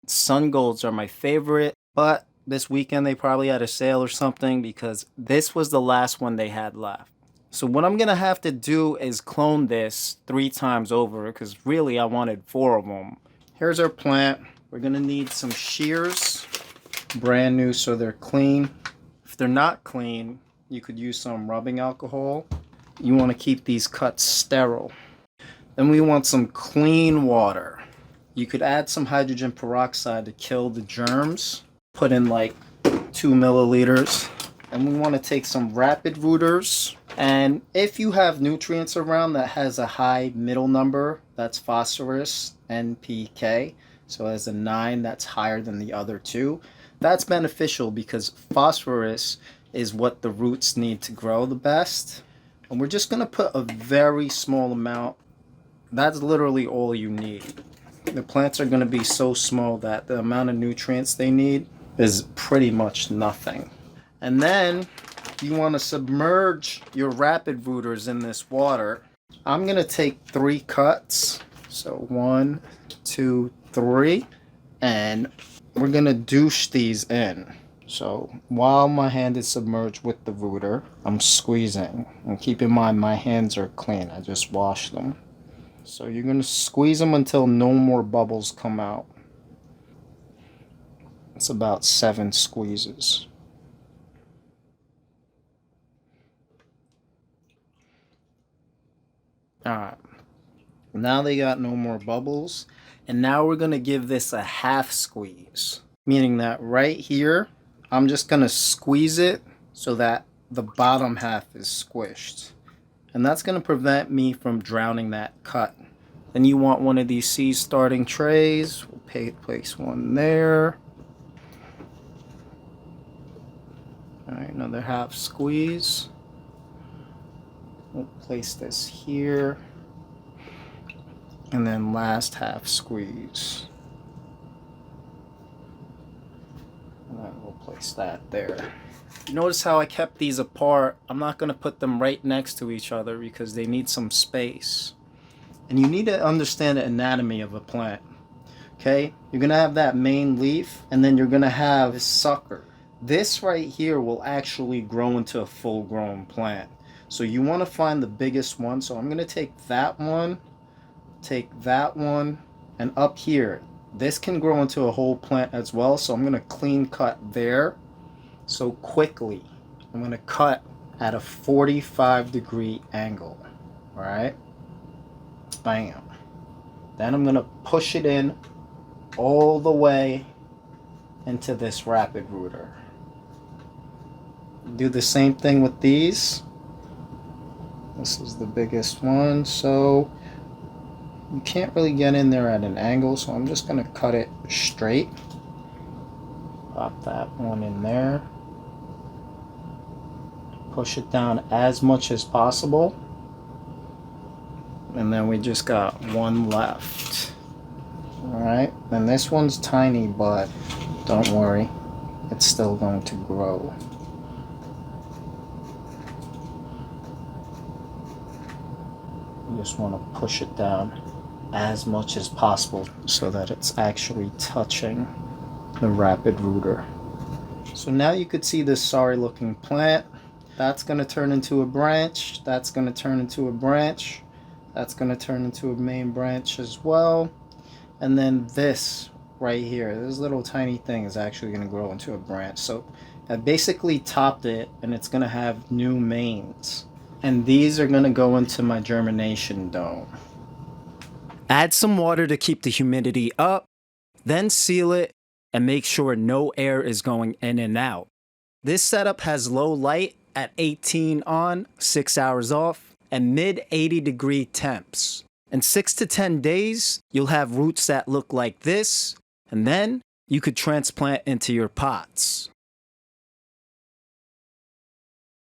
Sun golds are my favorite, but this weekend they probably had a sale or something because this was the last one they had left. So what I'm gonna have to do is clone this 3 times over because really I wanted 4 of them. Here's our plant. We're gonna need some shears, brand new so they're clean. If they're not clean, you could use some rubbing alcohol. You want to keep these cuts sterile. Then we want some clean water. You could add some hydrogen peroxide to kill the germs. Put in like 2 milliliters. And we want to take some rapid rooters. And if you have nutrients around that has a high middle number, that's phosphorus, NPK. So as a 9, that's higher than the other 2. That's beneficial because phosphorus is what the roots need to grow the best. And we're just going to put a very small amount. That's literally all you need. The plants are going to be so small that the amount of nutrients they need is pretty much nothing. And then you want to submerge your rapid rooters in this water. I'm going to take 3 cuts. So 1, 2, 3. And we're going to douche these in. So while my hand is submerged with the rooter, I'm squeezing. And keep in mind my hands are clean. I just washed them. So you're going to squeeze them until no more bubbles come out. It's about 7 squeezes. Alright. Now they got no more bubbles. And now we're going to give this a half squeeze. Meaning that right here, I'm just going to squeeze it so that the bottom half is squished. And that's going to prevent me from drowning that cut. Then you want one of these seed starting trays. We'll place one there. Alright, another half squeeze. We'll place this here. And then last half squeeze. And then we'll place that there. Notice how I kept these apart. I'm not going to put them right next to each other because they need some space. And you need to understand the anatomy of a plant. Okay? You're going to have that main leaf, and then you're going to have a sucker. This right here will actually grow into a full-grown plant. So you want to find the biggest one. So I'm going to take that one, and up here. This can grow into a whole plant as well. So I'm going to clean cut there. So quickly, I'm going to cut at a 45-degree angle. Alright? Bam. Then I'm going to push it in all the way into this rapid rooter. Do the same thing with these. This is the biggest one, so you can't really get in there at an angle, so I'm just going to cut it straight. Pop that one in there. Push it down as much as possible. And then we just got one left. Alright, and this one's tiny, but don't worry, it's still going to grow. You just want to push it down as much as possible so that it's actually touching the rapid rooter. So now you could see this sorry looking plant. That's going to turn into a branch. That's going to turn into a branch. That's going to turn into a main branch as well. And then this right here, this little tiny thing is actually going to grow into a branch. So I basically topped it, and it's going to have new mains. And these are going to go into my germination dome. Add some water to keep the humidity up, then seal it and make sure no air is going in and out. This setup has low light at 18 on, 6 hours off, and mid 80-degree temps. In 6 to 10 days, you'll have roots that look like this, and then you could transplant into your pots.